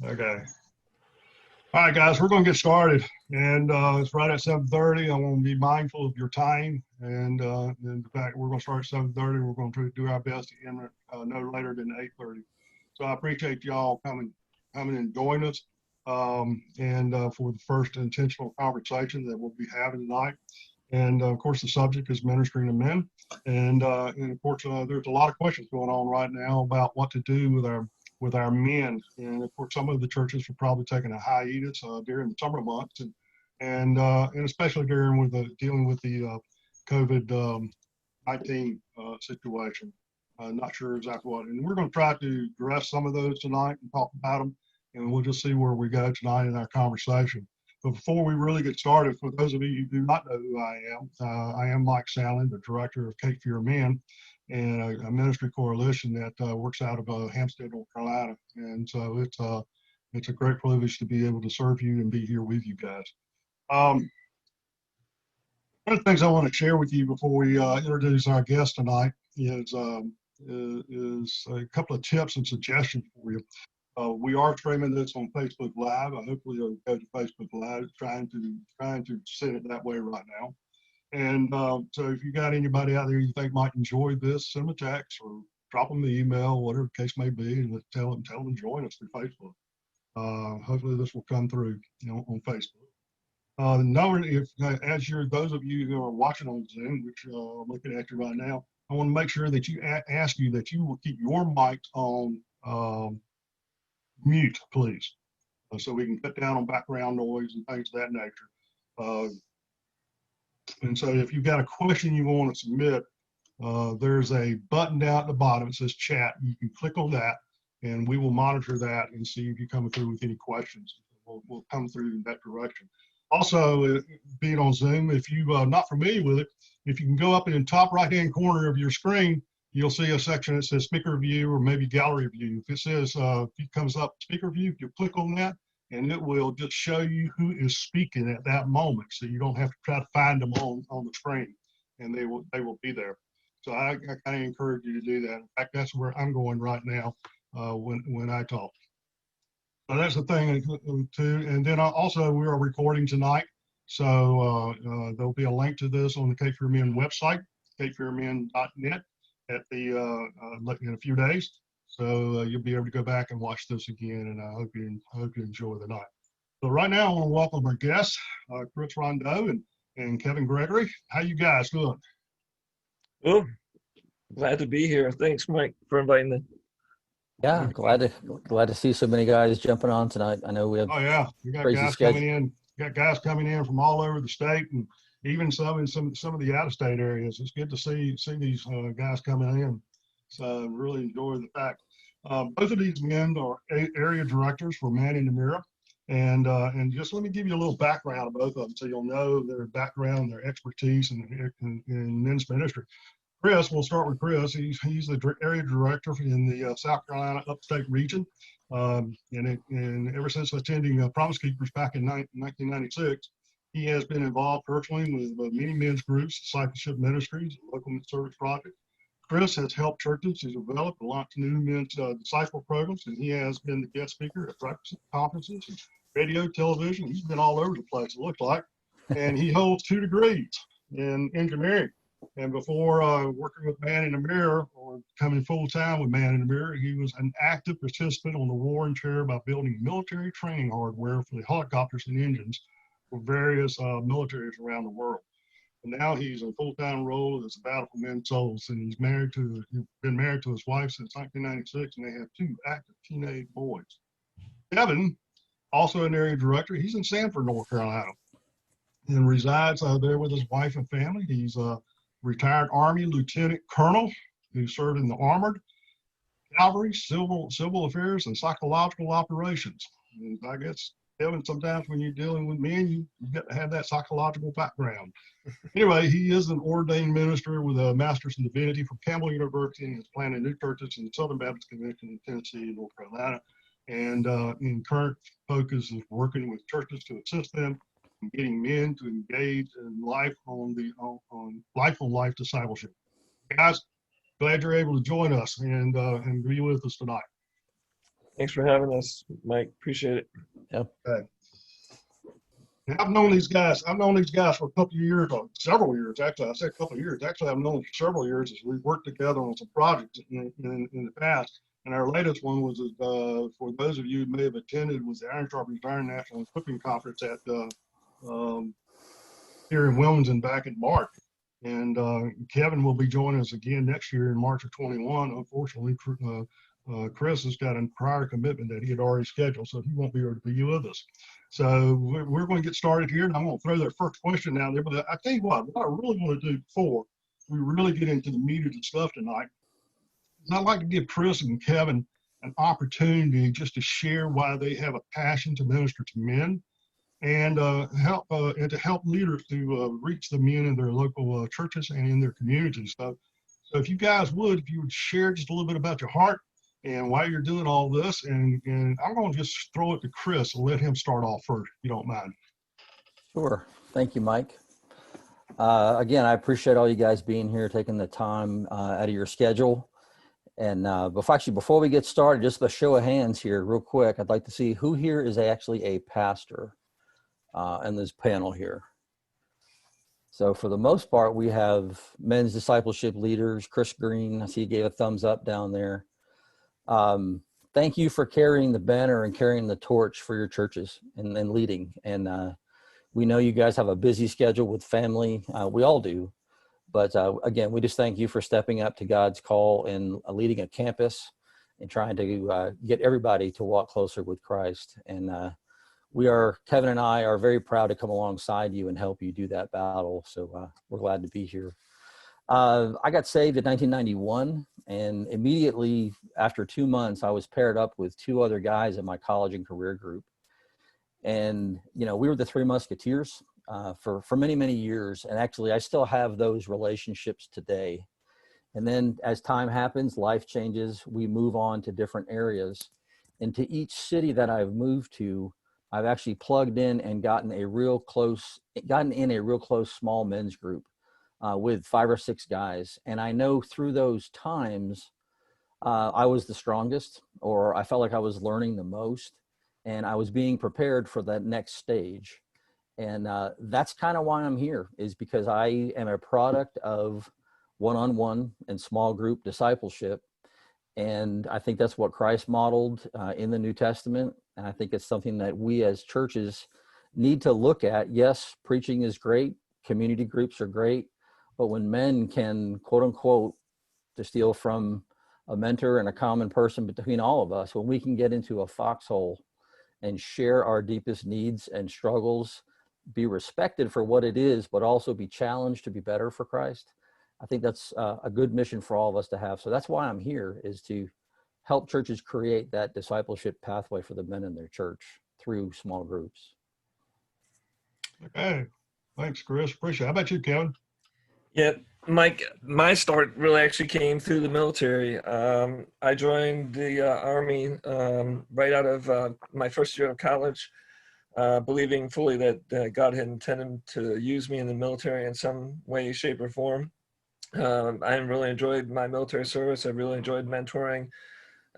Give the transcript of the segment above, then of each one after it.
Okay. All right, guys, we're going to get started, and it's right at 7:30. I want to be mindful of your time, and the fact we're going to start at 7:30. We're going to do our best to end it no later than 8:30. So I appreciate y'all coming and joining us, and for the first intentional conversation that we'll be having tonight. And of course, the subject is ministering to men, and of course, there's a lot of questions going on right now about what to do with our men. And of course, some of the churches are probably taking a hiatus during the summer months, and especially during dealing with the COVID-19 situation. Not sure exactly what. And we're going to try to address some of those tonight and talk about them, and we'll just see where we go tonight in our conversation. But before we really get started, for those of you who do not know who I am Mike Sallin, the director of Cape Fear Men, and a ministry coalition that works out of Hampstead, North Carolina. And so it's a great privilege to be able to serve you and be here with you guys. One of the things I want to share with you before we introduce our guest tonight is a couple of tips and suggestions for you. We are streaming this on Facebook Live. Hopefully it'll go to Facebook Live. Trying to set it that way right now. And so if you got anybody out there you think might enjoy this, send them a text or drop them the email, whatever the case may be, and tell them to join us through Facebook. Hopefully this will come through, on Facebook. Those of you who are watching on Zoom, which I'm looking at you right now, I want to make sure that you ask you that you will keep your mics on mute, please, so we can cut down on background noise and things of that nature. And so if you've got a question you want to submit, there's a button down at the bottom. It says chat. You can click on that, and we will monitor that and see if you're coming through with any questions. We'll come through in that direction. Also, being on Zoom, if you're not familiar with it, if you can go up in the top right-hand corner of your screen, you'll see a section that says speaker view or maybe gallery view. If it says, if it comes up speaker view, you click on that and it will just show you who is speaking at that moment. So you don't have to try to find them on the screen, and they will be there. So I kind of encourage you to do that. In fact, that's where I'm going right now when I talk. So that's the thing too. And then also we are recording tonight. So there'll be a link to this on the Cape Fear Men website, capefearmen.net. In a few days, so you'll be able to go back and watch this again, and I hope you enjoy the night. So right now I want to welcome our guests, Chris Rondeaux and Kevin Gregory. How you guys doing? Oh, glad to be here. Thanks, Mike, for inviting me. Yeah, glad to see so many guys jumping on tonight. I know we have. Oh yeah, we got guys coming in. Got guys coming in from all over the state, and even some in some of the out-of-state areas. It's good to see these guys coming in. So really enjoy the fact. Both of these men are area directors for Man in the Mirror, and just let me give you a little background of both of them so you'll know their background, their expertise in men's ministry. Chris, we'll start with Chris. He's the area director in the South Carolina upstate region, and ever since attending Promise Keepers back in 1996. He has been involved personally with many men's groups, discipleship ministries, and local service projects. Chris has helped churches to develop and launch new men's disciple programs, and he has been the guest speaker at breakfast conferences, and radio, television. He's been all over the place, it looks like. And he holds 2 degrees in engineering. And before working with Man in the Mirror or coming full-time with Man in the Mirror, he was an active participant on the War and Terror by building military training hardware for the helicopters and engines for various militaries around the world. And now he's in a full-time role as a battle for men's souls, and he's been married to his wife since 1996, and they have 2 active teenage boys. Kevin, also an area director, he's in Sanford, North Carolina, and resides there with his wife and family. He's a retired Army Lieutenant Colonel who served in the Armored Cavalry, Civil Affairs, and Psychological Operations. And I guess, Kevin, sometimes when you're dealing with men, you got to have that psychological background. Anyway, he is an ordained minister with a master's in divinity from Campbell University, and is planning new churches in the Southern Baptist Convention in Tennessee and North Carolina. And in current focus is working with churches to assist them in getting men to engage in life on life discipleship. Guys, glad you're able to join us and be with us tonight. Thanks for having us, Mike. Appreciate it. Yep. Okay. Now, I've known these guys for a couple of years, or several years, actually. I said a couple of years. Actually, I've known them for several years as we've worked together on some projects in the past. And our latest one was, for those of you who may have attended, was the Iron Sharpens Iron National Equipping Conference at here in Wilmington back in March. And Kevin will be joining us again next year in March of 21. Unfortunately, Chris has got a prior commitment that he had already scheduled, so he won't be able to be with us. So we're going to get started here, and I'm going to throw their first question down there. But I tell you what I really want to do before we really get into the meat of the stuff tonight is I'd like to give Chris and Kevin an opportunity just to share why they have a passion to minister to men, and to help leaders to reach the men in their local churches and in their communities. So if you guys would, if you would share just a little bit about your heart and why you're doing all this, and I'm going to just throw it to Chris and let him start off first, if you don't mind. Sure. Thank you, Mike. Again, I appreciate all you guys being here, taking the time out of your schedule. And before we get started, just a show of hands here real quick. I'd like to see who here is actually a pastor in this panel here. So for the most part, we have men's discipleship leaders. Chris Green, I see you gave a thumbs up down there. Thank you for carrying the banner and carrying the torch for your churches and leading. And we know you guys have a busy schedule with family. We all do. But again, we just thank you for stepping up to God's call and leading a campus and trying to get everybody to walk closer with Christ. And Kevin and I are very proud to come alongside you and help you do that battle. So we're glad to be here. I got saved in 1991, and immediately after 2 months, I was paired up with 2 other guys in my college and career group. And, we were the 3 Musketeers for many, many years. And actually, I still have those relationships today. And then as time happens, life changes, we move on to different areas. And to each city that I've moved to, I've actually plugged in and gotten in a real close small men's group with 5 or 6 guys. And I know through those times, I was the strongest, or I felt like I was learning the most, and I was being prepared for that next stage. And that's kind of why I'm here, is because I am a product of one-on-one and small group discipleship. And I think that's what Christ modeled in the New Testament. And I think it's something that we as churches need to look at. Yes, preaching is great. Community groups are great. But when men can, quote unquote, to steal from a mentor and a common person between all of us, when we can get into a foxhole and share our deepest needs and struggles, be respected for what it is, but also be challenged to be better for Christ, I think that's a good mission for all of us to have. So that's why I'm here, is to help churches create that discipleship pathway for the men in their church through small groups. Okay. Thanks, Chris. Appreciate it. How about you, Kevin? Yeah, Mike, my start really actually came through the military. I joined the Army right out of my first year of college, believing fully that God had intended to use me in the military in some way, shape, or form. I really enjoyed my military service. I really enjoyed mentoring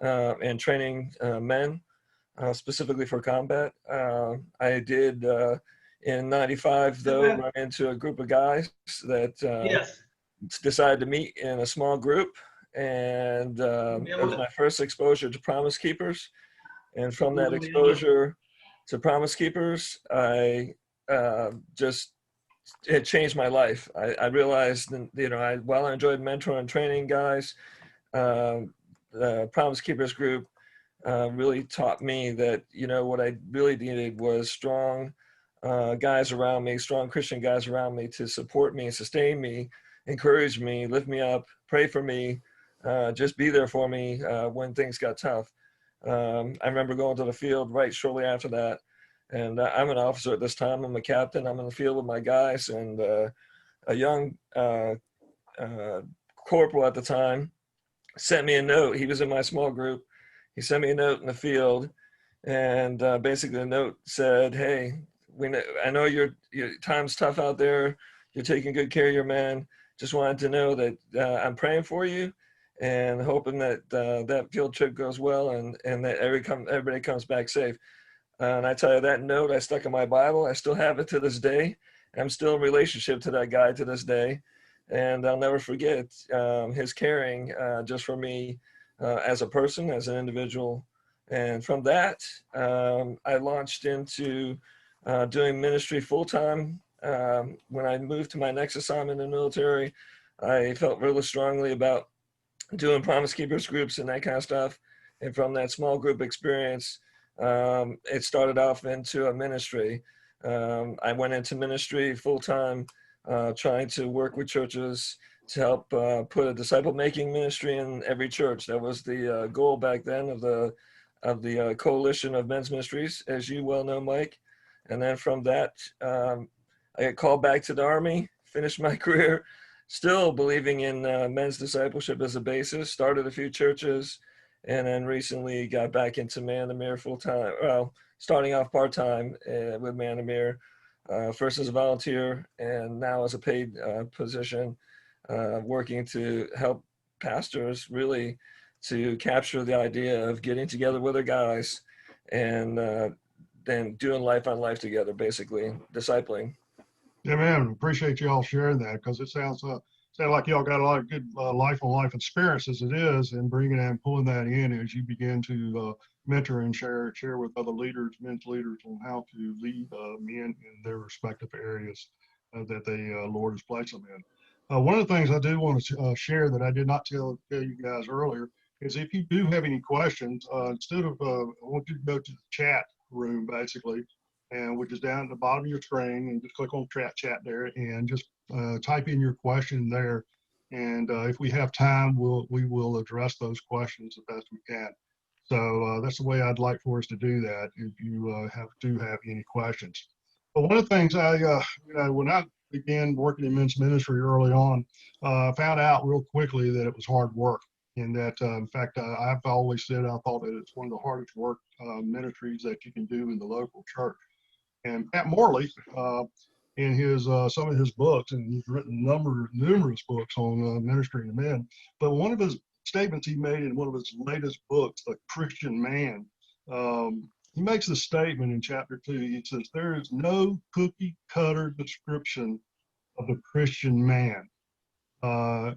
and training men, specifically for combat. I did, in 95, though, run into a group of guys that decided to meet in a small group. And it was my first exposure to Promise Keepers. And from that exposure to Promise Keepers, it changed my life. I realized that, while I enjoyed mentoring and training guys, the Promise Keepers group really taught me that, what I really needed was strong guys around me, strong Christian guys around me to support me, sustain me, encourage me, lift me up, pray for me, just be there for me when things got tough. I remember going to the field right shortly after that. And I'm an officer at this time. I'm a captain. I'm in the field with my guys, and a young corporal at the time sent me a note. He was in my small group. He sent me a note in the field, and basically the note said, "Hey, I know your time's tough out there. You're taking good care of your men. Just wanted to know that I'm praying for you, and hoping that that field trip goes well and that everybody comes back safe. And I tell you, that note I stuck in my Bible, I still have it to this day. I'm still in relationship to that guy to this day. And I'll never forget his caring just for me as a person, as an individual. And from that, I launched into doing ministry full time. When I moved to my next assignment in the military, I felt really strongly about doing Promise Keepers groups and that kind of stuff. And from that small group experience, it started off into a ministry. I went into ministry full time, trying to work with churches to help put a disciple making ministry in every church. That was the goal back then of the coalition of men's ministries, as you well know, Mike. And then from that, I got called back to the Army, finished my career, still believing in men's discipleship as a basis, started a few churches, and then recently got back into Man the Mirror full time. Well, starting off part time with Man the Mirror, first as a volunteer and now as a paid position, working to help pastors really to capture the idea of getting together with their guys and then doing life on life together, basically discipling. Yeah, man, appreciate you all sharing that, because it sounds like y'all got a lot of good life on life experience as it is, and bringing and pulling that in as you begin to mentor and share with other leaders, men's leaders, on how to lead men in their respective areas that the Lord has placed them in. One of the things I do want to share that I did not tell you guys earlier is, if you do have any questions, instead of I want you to go to the chat room, basically, and which is down at the bottom of your screen, and just click on chat there, and just type in your question there. And if we have time, we will address those questions the best we can. So that's the way I'd like for us to do that, if you do have any questions. But one of the things when I began working in men's ministry early on, I found out real quickly that it was hard work. And that, in fact, I've always said I thought that it's one of the hardest work ministries that you can do in the local church. And Pat Morley, in his some of his books, and he's written numerous books on ministry to men, but one of his statements he made in one of his latest books, The Christian Man, he makes the statement in chapter 2. He says, "There is no cookie cutter description of the Christian man." I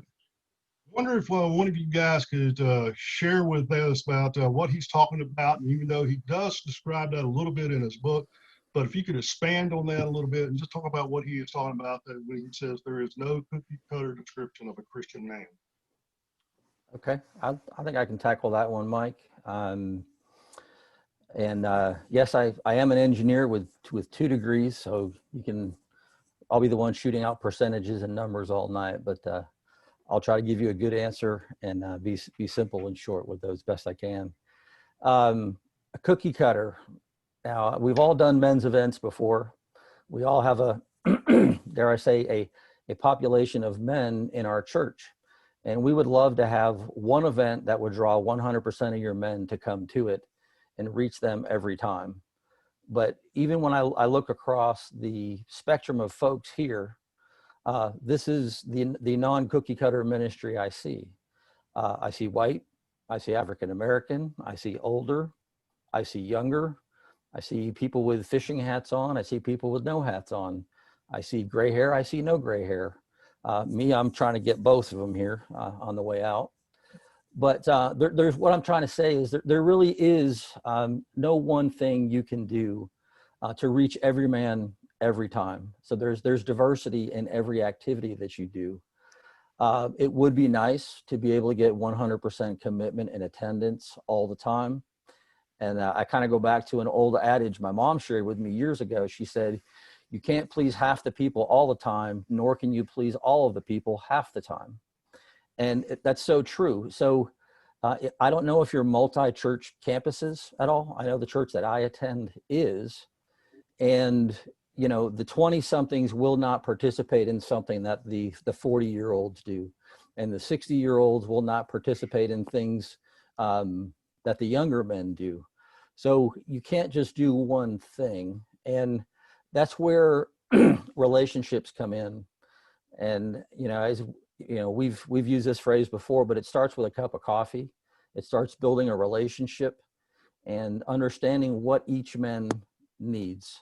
wonder if one of you guys could share with us about what he's talking about, and even though he does describe that a little bit in his book, but if you could expand on that a little bit and just talk about what he is talking about when he says there is no cookie cutter description of a Christian man. Okay, I think I can tackle that one, Mike. Yes, I am an engineer with 2 degrees, so I'll be the one shooting out percentages and numbers all night, but I'll try to give you a good answer and be simple and short with those best I can. A cookie cutter. Now, we've all done men's events before. We all have dare I say, a population of men in our church. And we would love to have one event that would draw 100% of your men to come to it and reach them every time. But even when I look across the spectrum of folks here, this is the non-cookie cutter ministry I see. I see white, I see African American, I see older, I see younger, I see people with fishing hats on, I see people with no hats on, I see gray hair, I see no gray hair. I'm trying to get both of them here on the way out. But there's what I'm trying to say is there really is no one thing you can do to reach every man every time. So there's diversity in every activity that you do. It would be nice to be able to get 100% commitment and attendance all the time. And I kind of go back to an old adage my mom shared with me years ago. She said, "You can't please half the people all the time, nor can you please all of the people half the time." And that's so true. So I don't know if you're multi-church campuses at all. I know the church that I attend is. And, the 20-somethings will not participate in something that the 40-year-olds do. And the 60-year-olds will not participate in things that the younger men do. So you can't just do one thing. And that's where relationships come in. And, we've used this phrase before, but it starts with a cup of coffee. It starts building a relationship and understanding what each man needs.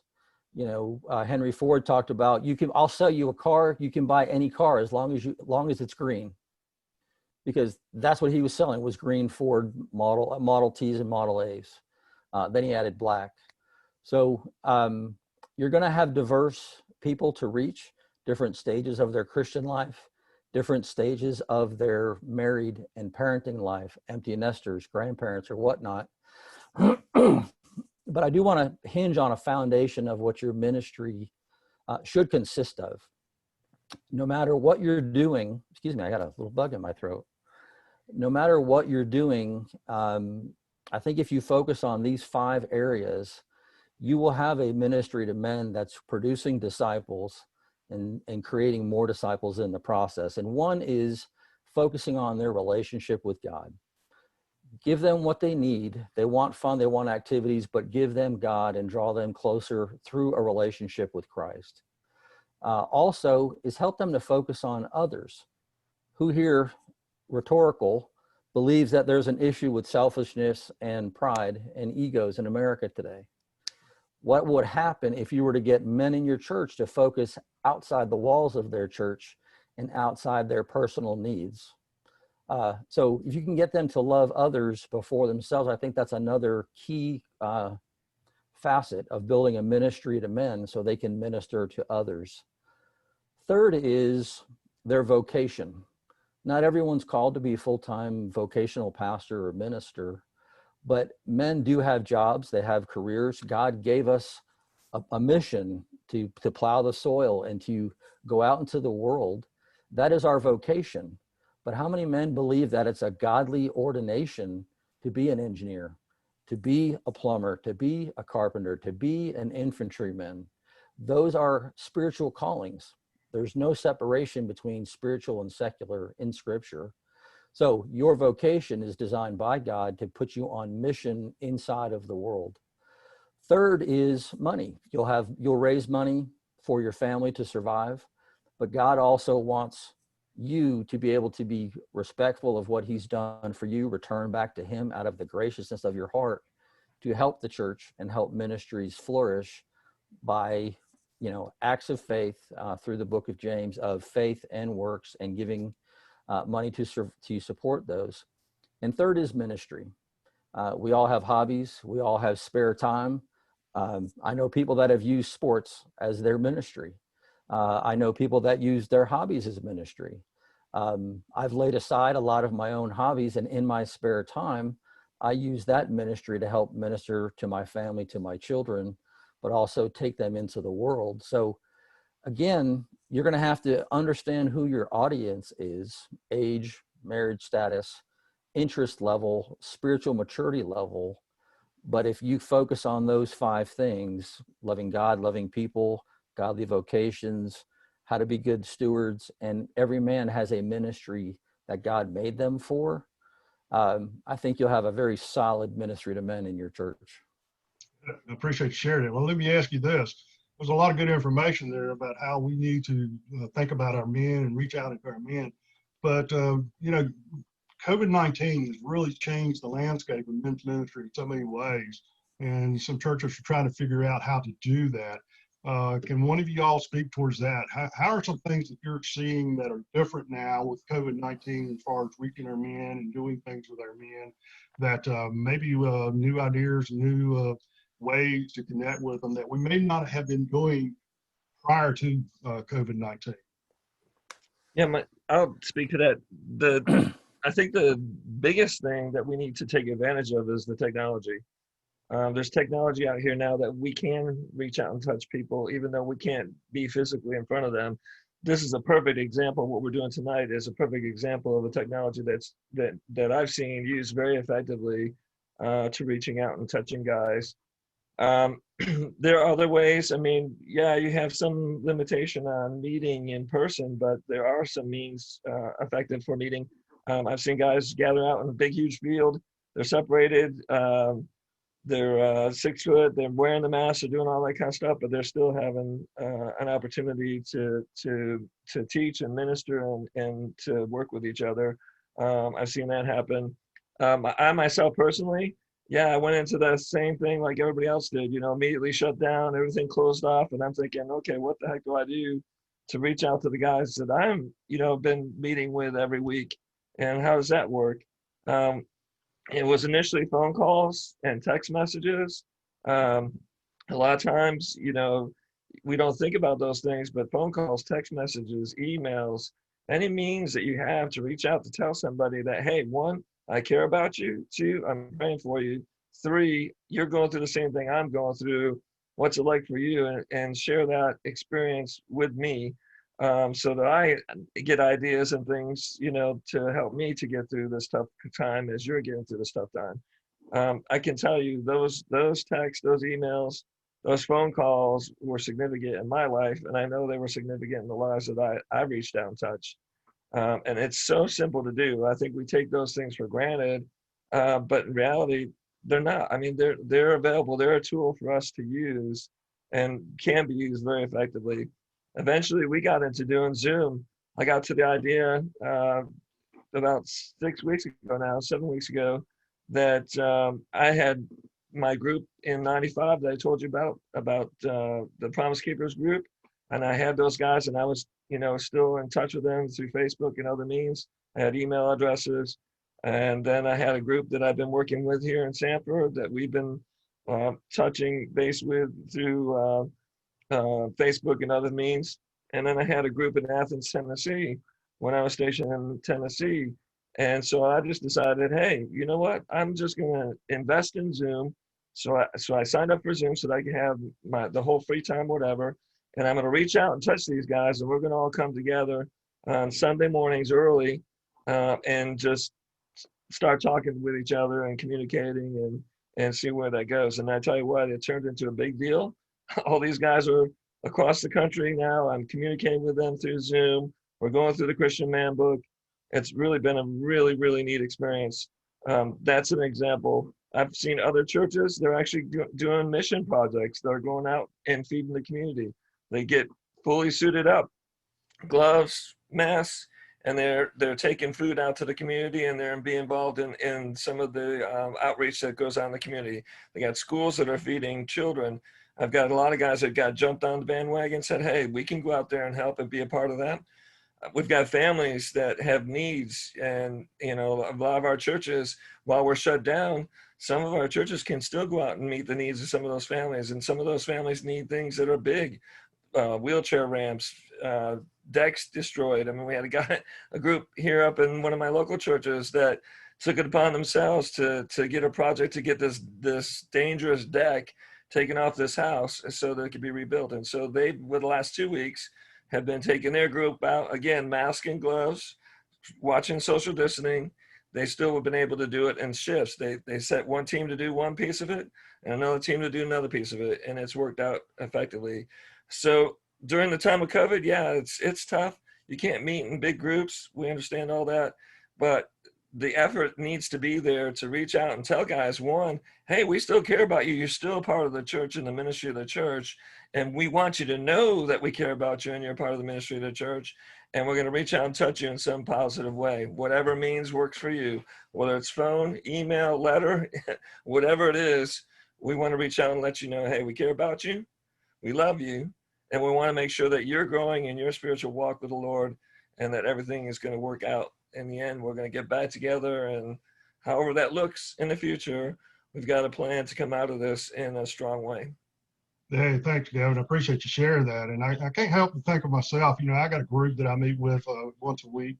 Henry Ford talked about, I'll sell you a car. You can buy any car as long as it's green, because that's what he was selling, was green Ford Model Ts and Model As. Then he added black. So you're going to have diverse people to reach, different stages of their Christian life, different stages of their married and parenting life, empty nesters, grandparents, or whatnot. But I do want to hinge on a foundation of what your ministry should consist of. No matter what you're doing, excuse me, I got a little bug in my throat. No matter what you're doing, I think if you focus on these 5 areas, you will have a ministry to men that's producing disciples and creating more disciples in the process. And one is focusing on their relationship with God. Give them what they need. They want fun, they want activities, but give them God and draw them closer through a relationship with Christ. Also is help them to focus on others. Who here, rhetorical, believes that there's an issue with selfishness and pride and egos in America today? What would happen if you were to get men in your church to focus outside the walls of their church and outside their personal needs? So if you can get them to love others before themselves, I think that's another key facet of building a ministry to men so they can minister to others. Third is their vocation. Not everyone's called to be a full-time vocational pastor or minister, but men do have jobs, they have careers. God gave us a mission to plow the soil and to go out into the world. That is our vocation. But how many men believe that it's a godly ordination to be an engineer, to be a plumber, to be a carpenter, to be an infantryman? Those are spiritual callings. There's no separation between spiritual and secular in Scripture. So your vocation is designed by God to put you on mission inside of the world. Third is money. You'll raise money for your family to survive, but God also wants you to be able to be respectful of what he's done for you, return back to him out of the graciousness of your heart to help the church and help ministries flourish by, acts of faith through the book of James, of faith and works, and giving money to support those. And third is ministry. We all have hobbies. We all have spare time. I know people that have used sports as their ministry. I know people that use their hobbies as ministry. I've laid aside a lot of my own hobbies, and in my spare time, I use that ministry to help minister to my family, to my children, but also take them into the world. So again, you're going to have to understand who your audience is: age, marriage status, interest level, spiritual maturity level. But if you focus on those 5 things, loving God, loving people, godly vocations, how to be good stewards, and every man has a ministry that God made them for, I think you'll have a very solid ministry to men in your church. I appreciate you sharing it. Well, let me ask you this. There's a lot of good information there about how we need to think about our men and reach out to our men. But, COVID-19 has really changed the landscape of men's ministry in so many ways. And some churches are trying to figure out how to do that. Can one of you all speak towards that? How are some things that you're seeing that are different now with COVID-19 as far as reaching our men and doing things with our men that maybe new ideas, new ways to connect with them that we may not have been doing prior to COVID-19? Yeah, I'll speak to that. I think the biggest thing that we need to take advantage of is the technology. There's technology out here now that we can reach out and touch people, even though we can't be physically in front of them. This is a perfect example. What we're doing tonight is a perfect example of a technology that I've seen used very effectively to reaching out and touching guys. There are other ways. I mean, yeah, you have some limitation on meeting in person, but there are some means effective for meeting. I've seen guys gather out in a big, huge field. They're separated. they're 6 foot, they're wearing the mask, they're doing all that kind of stuff, but they're still having an opportunity to teach and minister and to work with each other. I've seen that happen. I myself personally, yeah, I went into the same thing like everybody else did, immediately shut down, everything closed off. And I'm thinking, okay, what the heck do I do to reach out to the guys that I'm, been meeting with every week? And how does that work? Um, it was initially phone calls and text messages. Um, a lot of times, we don't think about those things, but phone calls, text messages, emails, any means that you have to reach out to tell somebody that, hey, one, I care about you. Two, I'm praying for you. Three, you're going through the same thing I'm going through. What's it like for you? And share that experience with me, so that I get ideas and things, to help me to get through this tough time as you're getting through this tough time. I can tell you those texts, those emails, those phone calls were significant in my life, and I know they were significant in the lives that I reached out and touched. And it's so simple to do. I think we take those things for granted, but in reality, they're not. I mean, they're available. They're a tool for us to use, and can be used very effectively. Eventually, we got into doing Zoom. I got to the idea about 6 weeks ago now, 7 weeks ago, that I had my group in '95 that I told you about the Promise Keepers group, and I had those guys, and I was still in touch with them through Facebook and other means. I had email addresses, and then I had a group that I've been working with here in Sanford that we've been touching base with through Facebook and other means. And then I had a group in Athens, Tennessee, when I was stationed in Tennessee. And so I just decided, hey, you know what? I'm just going to invest in Zoom. So I signed up for Zoom so that I can have the whole free time, whatever. And I'm going to reach out and touch these guys, and we're going to all come together on Sunday mornings early, and just start talking with each other and communicating and see where that goes. And I tell you what, it turned into a big deal. All these guys are across the country now. I'm communicating with them through Zoom. We're going through the Christian Man book. It's really been a really, really neat experience. That's an example. I've seen other churches, they're actually doing mission projects. They're going out and feeding the community. They get fully suited up, gloves, masks, and they're taking food out to the community, and they're being involved in some of the outreach that goes on in the community. They got schools that are feeding children. I've got a lot of guys that got jumped on the bandwagon and said, hey, we can go out there and help and be a part of that. We've got families that have needs, and a lot of our churches, while we're shut down, some of our churches can still go out and meet the needs of some of those families, and some of those families need things that are big, wheelchair ramps, decks destroyed. I mean, we had a group here up in one of my local churches that took it upon themselves to get a project to get this dangerous deck taken off this house so that it could be rebuilt. And so they, with the last 2 weeks, have been taking their group out, again, mask and gloves, watching social distancing. They still have been able to do it in shifts. They set one team to do one piece of it and another team to do another piece of it, and it's worked out effectively. So during the time of COVID, yeah, it's tough. You can't meet in big groups. We understand all that, but the effort needs to be there to reach out and tell guys, one, hey, we still care about you. You're still a part of the church and the ministry of the church. And we want you to know that we care about you and you're part of the ministry of the church. And we're going to reach out and touch you in some positive way. Whatever means works for you, whether it's phone, email, letter, whatever it is, we want to reach out and let you know, hey, we care about you. We love you. And we want to make sure that you're growing in your spiritual walk with the Lord, and that everything is going to work out. In the end, we're going to get back together, and however that looks in the future, we've got a plan to come out of this in a strong way. Hey, thanks, Gavin. I appreciate you sharing that. And I can't help but think of myself. I got a group that I meet with once a week,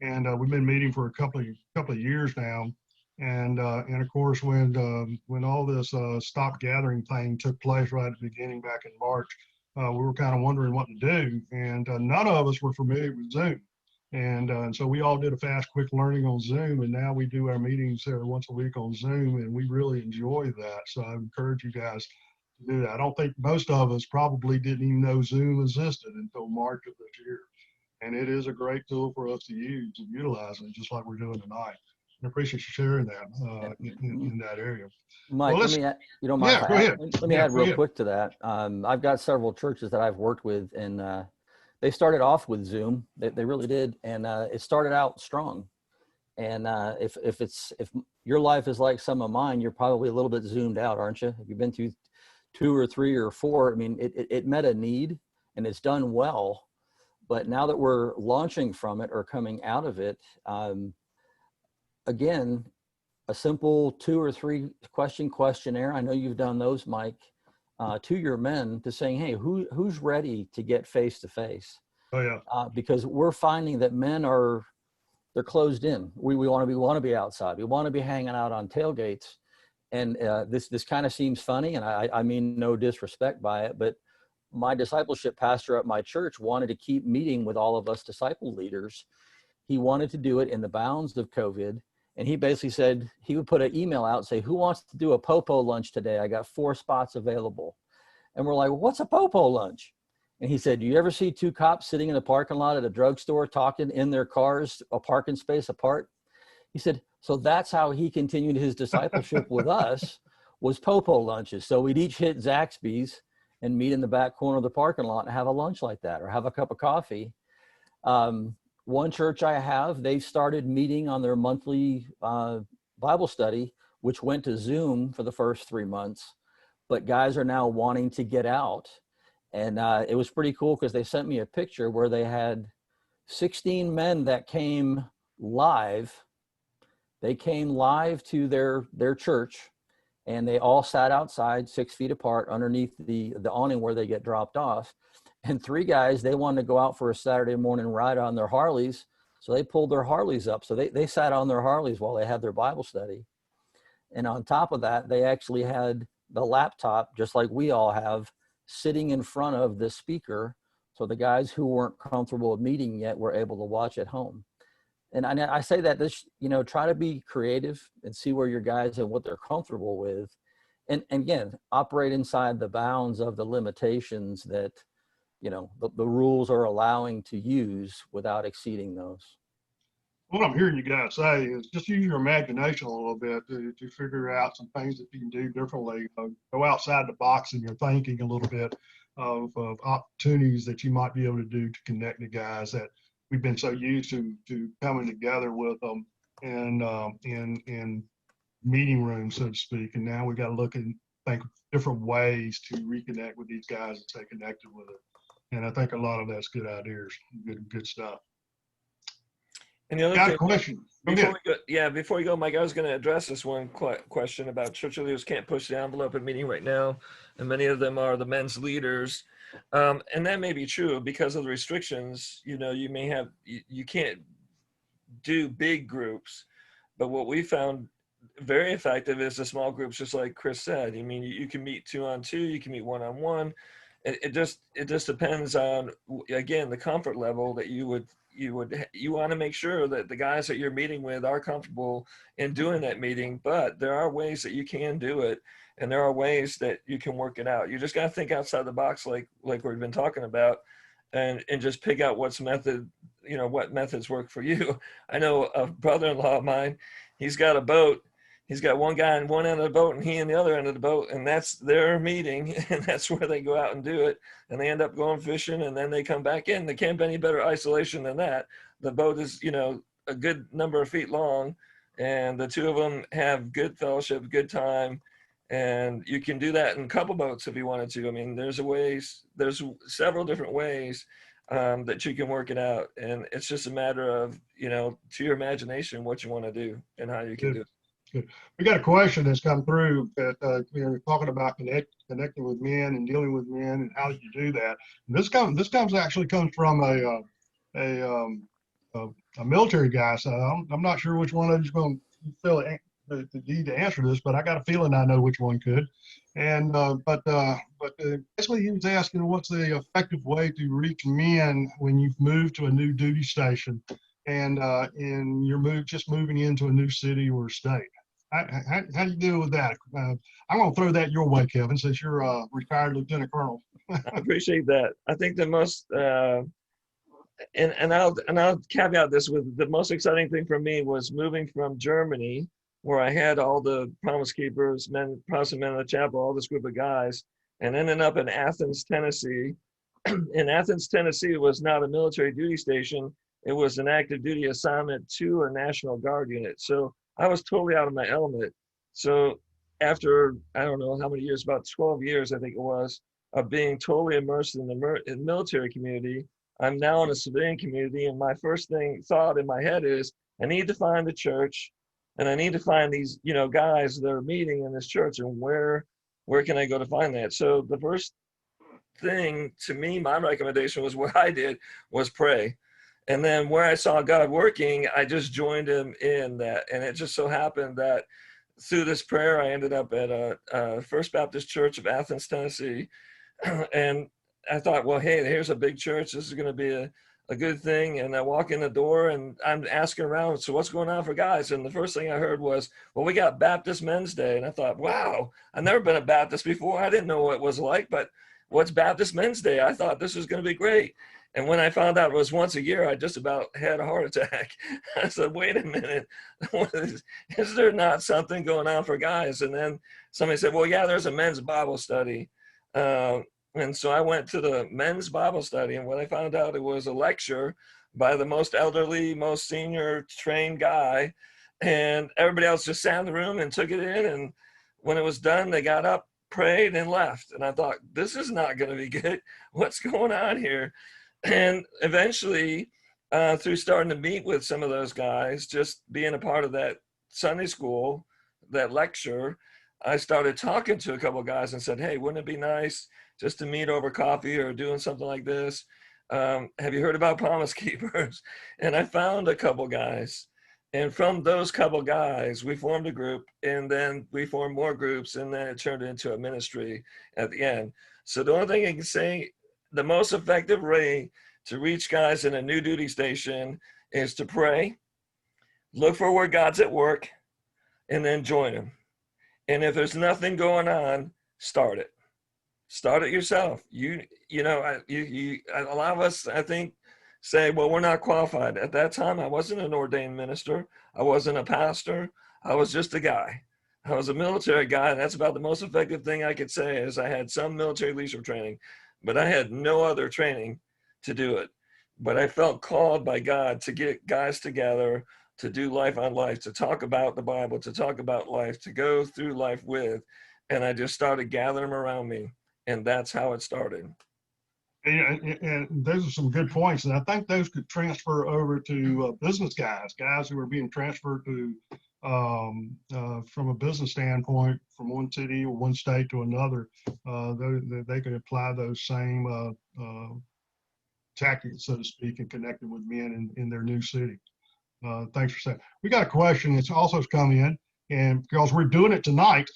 and we've been meeting for a couple of years now. And of course, when all this stop gathering thing took place right at the beginning back in March, we were kind of wondering what to do, and none of us were familiar with Zoom. And so we all did a fast, quick learning on Zoom, and now we do our meetings once a week on Zoom, and we really enjoy that. So I encourage you guys to do that. I don't think most of us probably didn't even know Zoom existed until March of this year. And it is a great tool for us to use and utilize it, just like we're doing tonight. I appreciate you sharing that in that area. Mike, Well, let me add, you don't mind if go I add, ahead. let me add Go real ahead. quick to that. I've got several churches that I've worked with, and they started off with Zoom. They really did, and it started out strong. And if your life is like some of mine, you're probably a little bit zoomed out, aren't you? If you've been through 2 or 3 or 4, I mean, it met a need, and it's done well. But now that we're launching from it or coming out of it, again, a simple 2 or 3 question questionnaire. I know you've done those, Mike, to your men, to saying, hey, who's ready to get face to face? Oh yeah. Because we're finding that men they're closed in. We want to be outside. We want to be hanging out on tailgates. And this kind of seems funny, and I mean no disrespect by it, but my discipleship pastor at my church wanted to keep meeting with all of us disciple leaders. He wanted to do it in the bounds of COVID. And he basically said he would put an email out and say, who wants to do a popo lunch today? I got 4 spots available. And we're like, well, what's a popo lunch? And he said, do you ever see 2 cops sitting in a parking lot at a drugstore talking in their cars, a parking space apart? He said, so that's how he continued his discipleship with us, was popo lunches. So we'd each hit Zaxby's and meet in the back corner of the parking lot and have a lunch like that, or have a cup of coffee. One church I have, they started meeting on their monthly Bible study, which went to Zoom for the first 3 months, but guys are now wanting to get out. And it was pretty cool because they sent me a picture where they had 16 men that came live. They came live to their church, and they all sat outside 6 feet apart underneath the awning where they get dropped off. And 3 guys, they wanted to go out for a Saturday morning ride on their Harleys. So they pulled their Harleys up. So they sat on their Harleys while they had their Bible study. And on top of that, they actually had the laptop, just like we all have, sitting in front of the speaker. So the guys who weren't comfortable meeting yet were able to watch at home. And I say that this, try to be creative and see where your guys and what they're comfortable with. And again, operate inside the bounds of the limitations that, the rules are allowing to use without exceeding those. What I'm hearing you guys say is just use your imagination a little bit to figure out some things that you can do differently. Go outside the box in your thinking a little bit of opportunities that you might be able to do to connect the guys that we've been so used to coming together with them and in meeting rooms, so to speak. And now we got to look and think of different ways to reconnect with these guys and stay connected with it. And I think a lot of that's good ideas, good stuff. And the other Got thing, a question? before you go, Mike, I was going to address this one question about church leaders can't push the envelope at meeting right now, and many of them are the men's leaders, and that may be true because of the restrictions. You may have you can't do big groups, but what we found very effective is the small groups, just like Chris said. I mean, you can meet 2-on-2, you can meet 1-on-1. It just depends on, again, the comfort level that you want to make sure that the guys that you're meeting with are comfortable in doing that meeting. But there are ways that you can do it, and there are ways that you can work it out. You just got to think outside the box, like we've been talking about, and just pick out what methods work for you. I know a brother-in-law of mine, he's got a boat. He's got one guy on one end of the boat and he on the other end of the boat, and that's their meeting, and that's where they go out and do it. And they end up going fishing, and then they come back in. There can't be any better isolation than that. The boat is, a good number of feet long, and the 2 of them have good fellowship, good time, and you can do that in couple boats if you wanted to. I mean, there's several different ways that you can work it out, and it's just a matter of, to your imagination, what you want to do and how you can do it. Good. We got a question that's come through that we're talking about connecting with men and dealing with men and how you do that. And this actually comes from a military guy. So I'm not sure which one of you is going to feel the need to answer this, but I got a feeling I know which one could. And but basically he was asking, what's the effective way to reach men when you've moved to a new duty station and you're moving into a new city or state? How do you deal with that? I'm going to throw that your way, Kevin, since you're a retired lieutenant colonel. I appreciate that. I think the most I'll caveat this with the most exciting thing for me was moving from Germany, where I had all the Promise Keepers, Protestant men of the chapel, all this group of guys, and ended up in Athens, Tennessee. In Athens, Tennessee, it was not a military duty station. It was an active duty assignment to a National Guard unit. So I was totally out of my element. So after, I don't know how many years, about 12 years, I think it was, of being totally immersed in the military community, I'm now in a civilian community. And my first thought in my head is, I need to find a church, and I need to find these, guys that are meeting in this church, and where can I go to find that? So the first thing to me, my recommendation was what I did was pray. And then where I saw God working, I just joined him in that. And it just so happened that through this prayer, I ended up at a First Baptist Church of Athens, Tennessee. And I thought, well, hey, here's a big church. This is going to be a good thing. And I walk in the door and I'm asking around, so what's going on for guys? And the first thing I heard was, well, we got Baptist Men's Day. And I thought, wow, I've never been a Baptist before. I didn't know what it was like, but what's Baptist Men's Day? I thought this was going to be great. And when I found out it was once a year, I just about had a heart attack. I said, wait a minute, is there not something going on for guys? And then somebody said, well, yeah, there's a men's Bible study. And so I went to the men's Bible study, and when I found out it was a lecture by the most elderly, most senior trained guy, and everybody else just sat in the room and took it in. And when it was done, they got up, prayed, and left. And I thought, this is not going to be good. What's going on here? And eventually, through starting to meet with some of those guys, just being a part of that Sunday school, that lecture, I started talking to a couple of guys and said, hey, wouldn't it be nice just to meet over coffee or doing something like this? Have you heard about Promise Keepers? And I found a couple guys. And from those couple guys, we formed a group, and then we formed more groups, and then it turned into a ministry at the end. So the only thing I can say, the most effective way to reach guys in a new duty station is to pray, look for where God's at work, and then join him. And if there's nothing going on, start it. Start it yourself. A lot of us, I think, say, well, we're not qualified. At that time, I wasn't an ordained minister. I wasn't a pastor. I was just a guy. I was a military guy, and that's about the most effective thing I could say is I had some military leadership training, but I had no other training to do it. But I felt called by God to get guys together, to do life on life, to talk about the Bible, to talk about life, to go through life with. And I just started gathering them around me. And that's how it started. And those are some good points. And I think those could transfer over to business guys who are being transferred to from a business standpoint, from one city or one state to another. They could apply those same tactics, so to speak, and connect them with men in their new city. Thanks for saying. We got a question that's also come in, and because we're doing it tonight,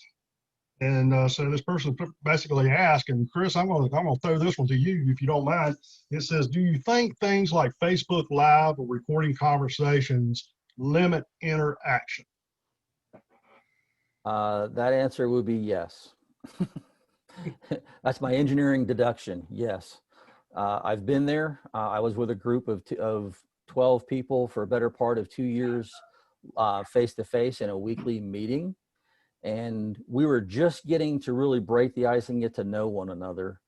and so this person basically asked, and Chris, I'm going to throw this one to you if you don't mind. It says, do you think things like Facebook Live or recording conversations limit interaction? That answer would be yes. That's my engineering deduction. Yes. I've been there. I was with a group of 12 people for a better part of 2 years, face-to-face in a weekly meeting. And we were just getting to really break the ice and get to know one another.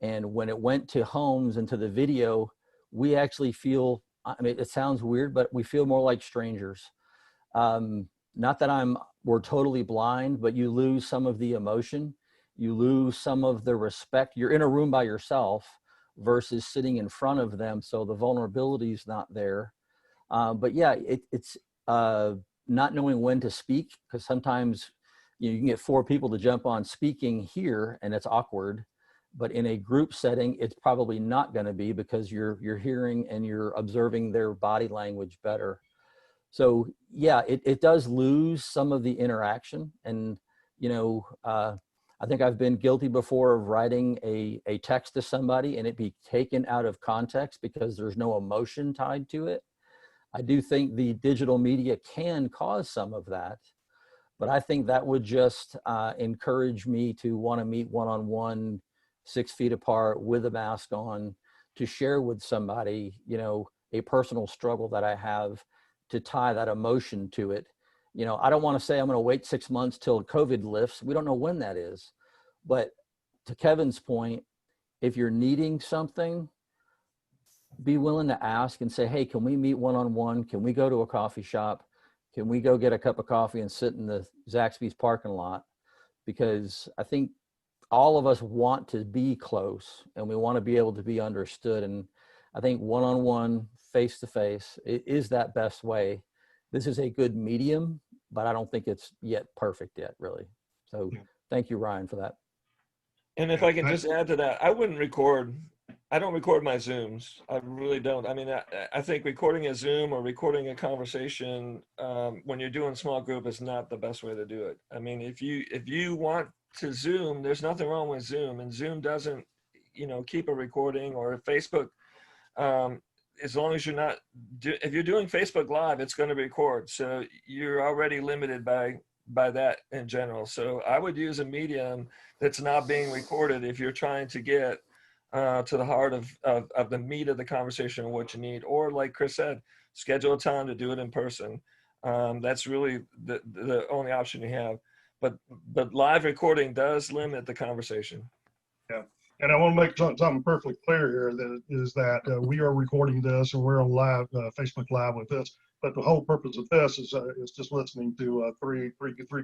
And when it went to homes and to the video, we actually feel, I mean, it sounds weird, but we feel more like strangers. Not that we're totally blind, but you lose some of the emotion. You lose some of the respect. You're in a room by yourself versus sitting in front of them. So the vulnerability is not there. But yeah, it's not knowing when to speak, because sometimes you can get 4 people to jump on speaking here and it's awkward, but in a group setting, it's probably not going to be, because you're hearing and you're observing their body language better. So yeah, it does lose some of the interaction. And, I think I've been guilty before of writing a text to somebody and it be taken out of context because there's no emotion tied to it. I do think the digital media can cause some of that, but I think that would just encourage me to want to meet one-on-one, 6 feet apart with a mask on, to share with somebody, a personal struggle that I have, to tie that emotion to it. I don't want to say I'm going to wait 6 months till COVID lifts. We don't know when that is. But to Kevin's point, if you're needing something, be willing to ask and say, hey, can we meet one-on-one? Can we go to a coffee shop? Can we go get a cup of coffee and sit in the Zaxby's parking lot? Because I think all of us want to be close, and we want to be able to be understood. And I think one-on-one, face-to-face is that best way. This is a good medium, but I don't think it's yet perfect yet, really. So thank you, Ryan, for that. And if I can just add to that, I don't record my Zooms. I really don't. I mean, I think recording a Zoom or recording a conversation when you're doing small group is not the best way to do it. I mean, if you want to Zoom, there's nothing wrong with Zoom, and Zoom doesn't, keep a recording, or Facebook. As long as you're not, if you're doing Facebook Live, it's going to record. So you're already limited by that in general. So I would use a medium that's not being recorded if you're trying to get to the heart of the meat of the conversation and what you need. Or like Chris said, schedule a time to do it in person. That's really the only option you have. But live recording does limit the conversation. Yeah. And I want to make something perfectly clear here, that we are recording this and we're on live, Facebook Live with this. But the whole purpose of this is just listening to three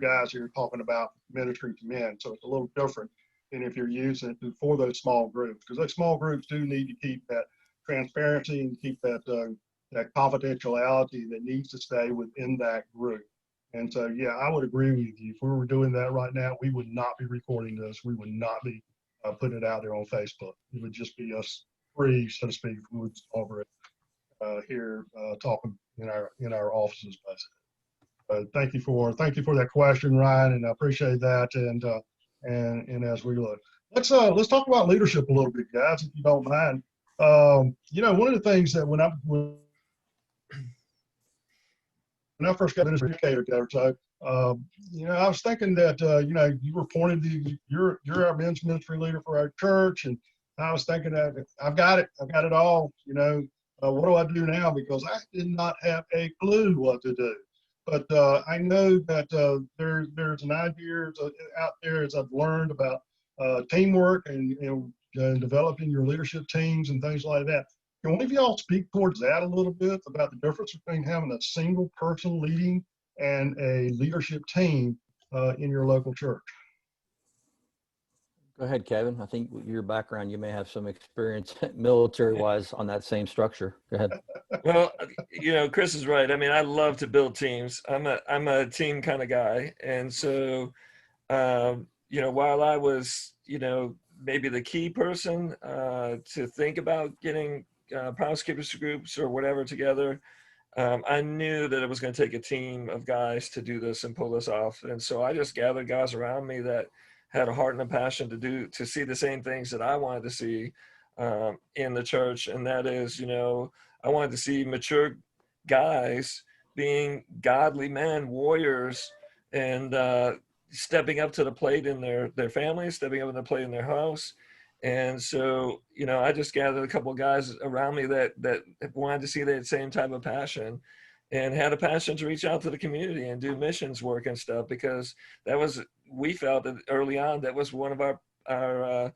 guys here talking about ministry to men. So it's a little different than if you're using it for those small groups, because those small groups do need to keep that transparency and keep that confidentiality that needs to stay within that group. And so, yeah, I would agree with you. If we were doing that right now, we would not be recording this. We would not be putting it out there on Facebook. It would just be us free, so to speak, we would over it here talking in our offices, basically. Thank you for that question, Ryan, and I appreciate that. And as we look, let's talk about leadership a little bit, guys, if you don't mind. One of the things that when I first got into educator, so I was thinking that you were appointed you're our men's ministry leader for our church, and I was thinking that I've got it all. What do I do now? Because I did not have a clue what to do. But I know that there's an idea out there, as I've learned, about teamwork and developing your leadership teams and things like that. Can one of y'all speak towards that a little bit, about the difference between having a single person leading and a leadership team in your local church? Go ahead, Kevin. I think with your background, you may have some experience military-wise on that same structure. Go ahead. Well, Chris is right. I mean, I love to build teams. I'm a team kind of guy. And so, while I was, maybe the key person to think about getting Promise Keepers groups or whatever together, I knew that it was going to take a team of guys to do this and pull this off. And so I just gathered guys around me that had a heart and a passion to see the same things that I wanted to see in the church. And that is, I wanted to see mature guys being godly men, warriors, and stepping up to the plate in their families, stepping up to the plate in their house. And so, I just gathered a couple of guys around me that wanted to see that same type of passion and had a passion to reach out to the community and do missions work and stuff, because we felt that early on, that was one of our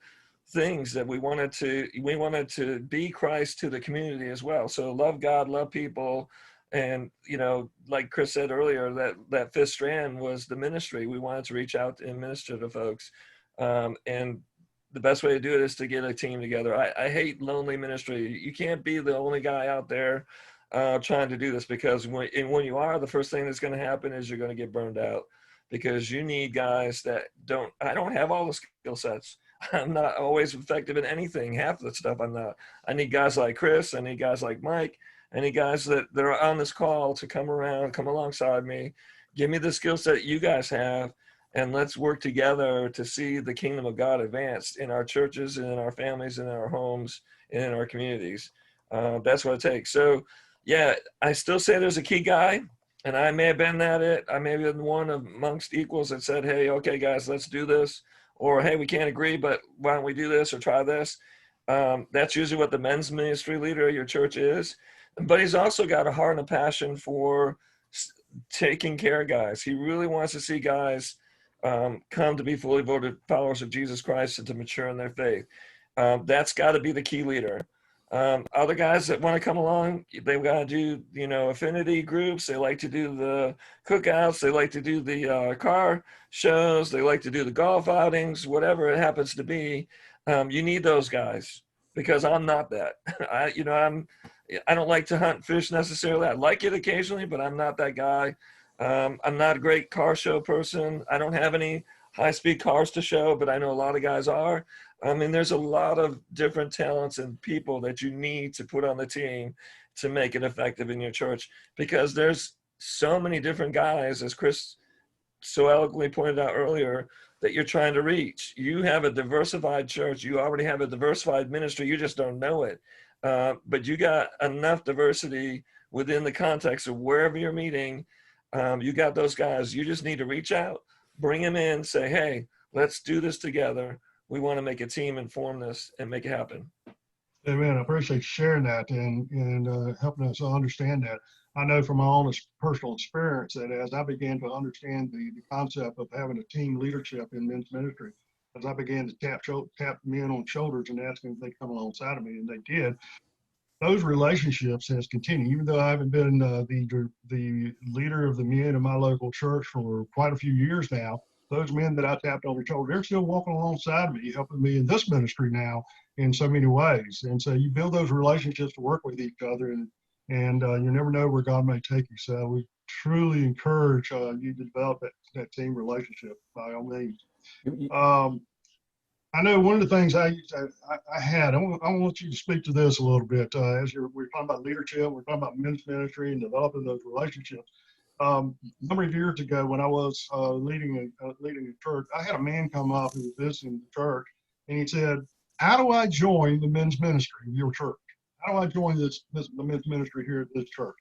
things that we wanted to be Christ to the community as well. So love God, love people. And, like Chris said earlier, that fifth strand was the ministry. We wanted to reach out and minister to folks. And the best way to do it is to get a team together. I hate lonely ministry. You can't be the only guy out there trying to do this, because when you are, the first thing that's going to happen is you're going to get burned out, because you need guys that I don't have all the skill sets. I'm not always effective in anything. Half of the stuff I'm not. I need guys like Chris. I need guys like Mike. I need guys that are on this call to come alongside me, give me the skill set you guys have, and let's work together to see the kingdom of God advanced in our churches and in our families and in our homes and in our communities. That's what it takes. So, yeah, I still say there's a key guy, and I may have been I may have been one amongst equals that said, hey, okay, guys, let's do this. Or, hey, we can't agree, but why don't we do this or try this? That's usually what the men's ministry leader of your church is. But he's also got a heart and a passion for taking care of guys. He really wants to see guys come to be fully devoted followers of Jesus Christ and to mature in their faith. That's got to be the key leader. Other guys that want to come along, they've got to do, affinity groups. They like to do the cookouts. They like to do the car shows. They like to do the golf outings, whatever it happens to be. You need those guys, because I'm not that. I don't like to hunt fish necessarily. I like it occasionally, but I'm not that guy. I'm not a great car show person. I don't have any high-speed cars to show, but I know a lot of guys are. I mean, there's a lot of different talents and people that you need to put on the team to make it effective in your church, because there's so many different guys, as Chris so eloquently pointed out earlier, that you're trying to reach. You have a diversified church. You already have a diversified ministry. You just don't know it. But you got enough diversity within the context of wherever you're meeting. You got those guys. You just need to reach out, bring them in, say, hey, let's do this together. We want to make a team and form this and make it happen. Amen. I appreciate you sharing that and helping us understand that. I know from my own personal experience that as I began to understand the concept of having a team leadership in men's ministry, as I began to tap men on shoulders and ask them if they come alongside of me, and they did, those relationships has continued. Even though I haven't been the leader of the men in my local church for quite a few years now, those men that I tapped on the shoulder, they're still walking alongside me, helping me in this ministry now in so many ways. And so you build those relationships to work with each other, and you never know where God may take you. So we truly encourage you to develop that team relationship by all means. I know one of the things I want you to speak to this a little bit. We're talking about leadership, we're talking about men's ministry and developing those relationships. A number of years ago, when I was leading a church, I had a man come up who was visiting the church, and he said, "How do I join the men's ministry of your church? How do I join the men's ministry here at this church?"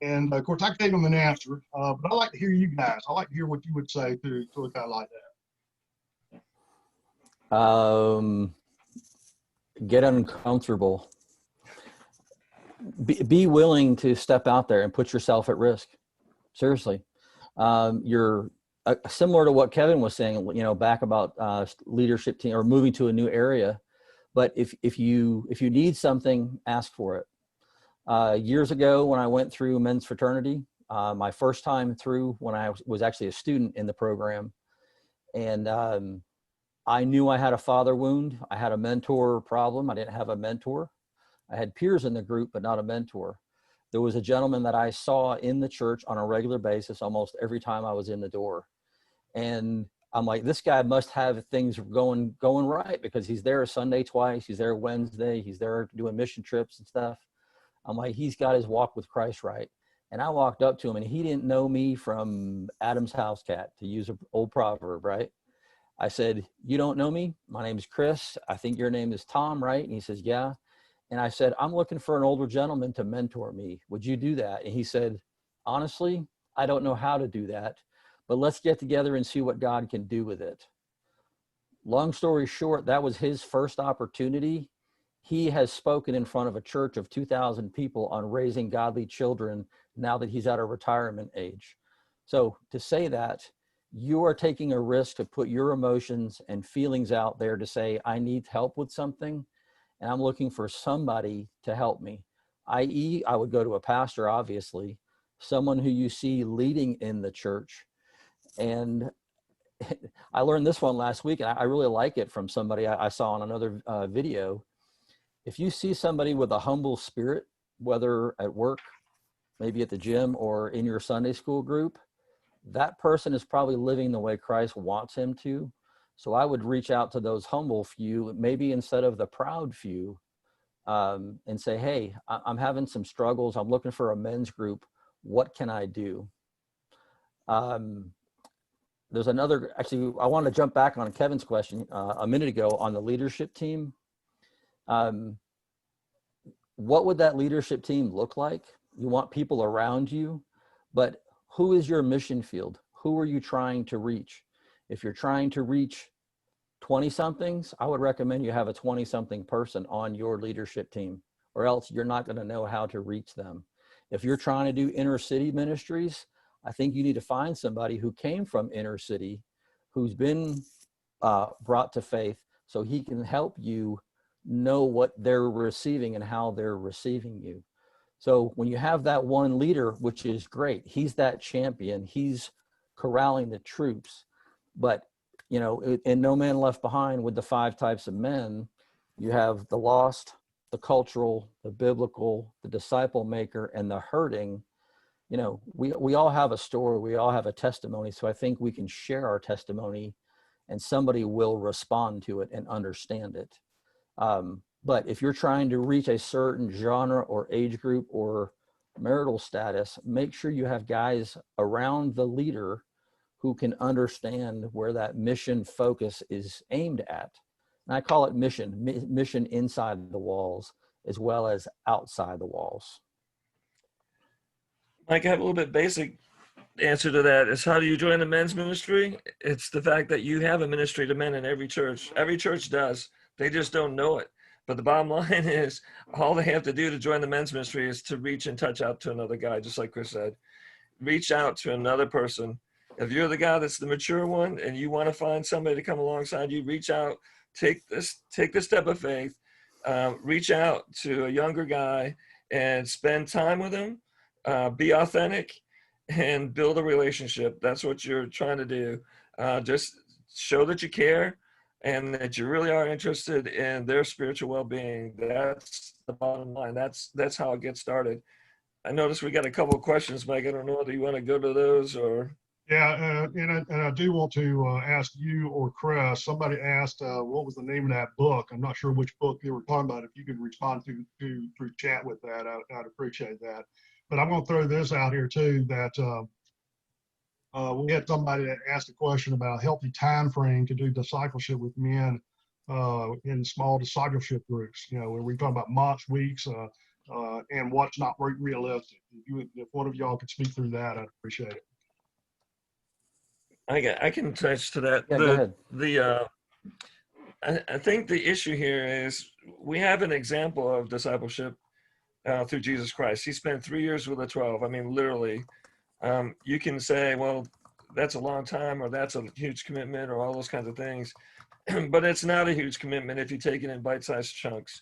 And of course, I gave him an answer, but I'd like to hear you guys. I'd like to hear what you would say to a guy like that. Get uncomfortable. Be willing to step out there and put yourself at risk. Seriously. You're similar to what Kevin was saying, back about leadership team or moving to a new area. But if you need something, ask for it. Years ago, when I went through men's fraternity, my first time through, when I was actually a student in the program, and I knew I had a father wound. I had a mentor problem. I didn't have a mentor. I had peers in the group, but not a mentor. There was a gentleman that I saw in the church on a regular basis almost every time I was in the door. And I'm like, this guy must have things going right, because he's there Sunday twice. He's there Wednesday. He's there doing mission trips and stuff. I'm like, he's got his walk with Christ right. And I walked up to him, and he didn't know me from Adam's house cat, to use an old proverb, right? I said, "You don't know me? My name is Chris. I think your name is Tom, right?" And he says, "Yeah." And I said, "I'm looking for an older gentleman to mentor me. Would you do that?" And he said, "Honestly, I don't know how to do that, but let's get together and see what God can do with it." Long story short, that was his first opportunity. He has spoken in front of a church of 2,000 people on raising godly children now that he's at a retirement age. So to say that, you are taking a risk to put your emotions and feelings out there to say, I need help with something, and I'm looking for somebody to help me. I.e., I would go to a pastor, obviously, someone who you see leading in the church. And I learned this one last week, and I really like it from somebody I saw on another video. If you see somebody with a humble spirit, whether at work, maybe at the gym, or in your Sunday school group, that person is probably living the way Christ wants him to. So I would reach out to those humble few, maybe instead of the proud few, and say, "Hey, I'm having some struggles. I'm looking for a men's group. What can I do?" There's another, actually, I want to jump back on Kevin's question a minute ago on the leadership team. What would that leadership team look like? You want people around you, but who is your mission field? Who are you trying to reach? If you're trying to reach 20 somethings, I would recommend you have a 20 something person on your leadership team, or else you're not going to know how to reach them. If you're trying to do inner city ministries, I think you need to find somebody who came from inner city, who's been brought to faith, so he can help you know what they're receiving and how they're receiving you. So when you have that one leader, which is great, he's that champion, he's corralling the troops. But, you know, in No Man Left Behind, with the 5 types of men, you have the lost, the cultural, the biblical, the disciple maker, and the hurting. You know, we all have a story, we all have a testimony. So I think we can share our testimony and somebody will respond to it and understand it. But if you're trying to reach a certain genre or age group or marital status, make sure you have guys around the leader who can understand where that mission focus is aimed at. And I call it mission inside the walls as well as outside the walls. Mike, I have a little bit basic answer to that is, how do you join the men's ministry? It's the fact that you have a ministry to men in every church. Every church does. They just don't know it. But the bottom line is, all they have to do to join the men's ministry is to reach and touch out to another guy, just like Chris said. Reach out to another person. If you're the guy that's the mature one and you want to find somebody to come alongside you, reach out, take the step of faith, reach out to a younger guy and spend time with him, be authentic, and build a relationship. That's what you're trying to do. Just show that you care and that you really are interested in their spiritual well-being. That's the bottom line. That's how it gets started. I noticed we got a couple of questions, Mike. I don't know whether you want to go to those or. Yeah, and I do want to ask you or Chris. Somebody asked what was the name of that book. I'm not sure which book you were talking about. If you could respond through chat with that, I'd appreciate that. But I'm going to throw this out here too, that we had somebody that asked a question about a healthy time frame to do discipleship with men in small discipleship groups. You know, where we talk about months, weeks, and what's not realistic. If one of y'all could speak through that, I'd appreciate it. I can touch to that. Yeah, go ahead. I think the issue here is we have an example of discipleship through Jesus Christ. He spent 3 years with the 12. I mean, literally. You can say, well, that's a long time, or that's a huge commitment, or all those kinds of things. But it's not a huge commitment if you take it in bite-sized chunks.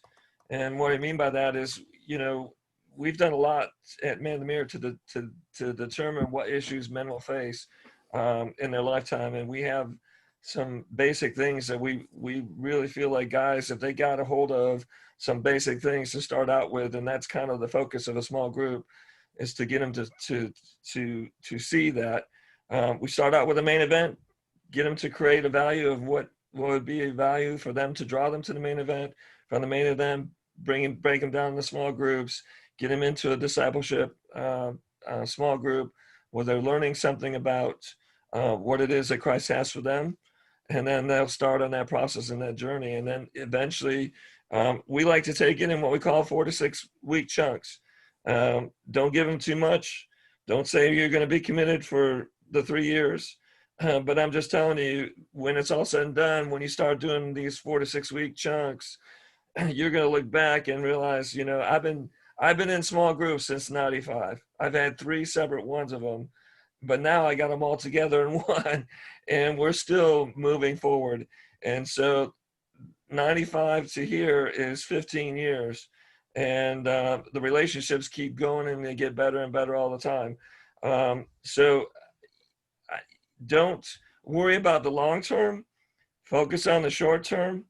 And what I mean by that is, you know, we've done a lot at Man in the Mirror to determine what issues men will face in their lifetime. And we have some basic things that we really feel like guys, if they got a hold of some basic things to start out with, and that's kind of the focus of a small group, is to get them to see that. We start out with a main event, get them to create a value of what would be a value for them to draw them to the main event. From the main event, break them down into small groups, get them into a discipleship small group where they're learning something about what it is that Christ has for them. And then they'll start on that process and that journey. And then eventually we like to take it in what we call 4 to 6 week chunks. Don't give them too much. Don't say you're going to be committed for the 3 years. But I'm just telling you, when it's all said and done, when you start doing these 4 to 6 week chunks, you're going to look back and realize, you know, I've been in small groups since '95. I've had 3 separate ones of them, but now I got them all together in one, and we're still moving forward. And so 95 to here is 15 years. And the relationships keep going and they get better and better all the time. So don't worry about the long term. Focus on the short term.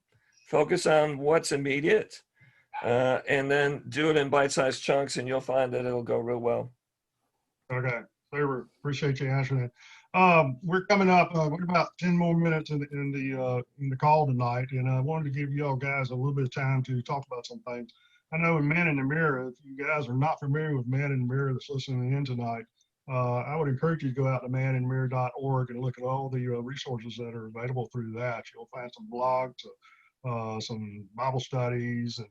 Focus on what's immediate. And then do it in bite-sized chunks, and you'll find that it'll go real well. Okay, Favor, appreciate you answering that. We're coming up. We're about 10 more minutes in the call tonight, and I wanted to give you all guys a little bit of time to talk about some things. I know in Man in the Mirror, if you guys are not familiar with Man in the Mirror that's listening in tonight, I would encourage you to go out to maninthemirror.org and look at all the resources that are available through that. You'll find some blogs, some Bible studies, and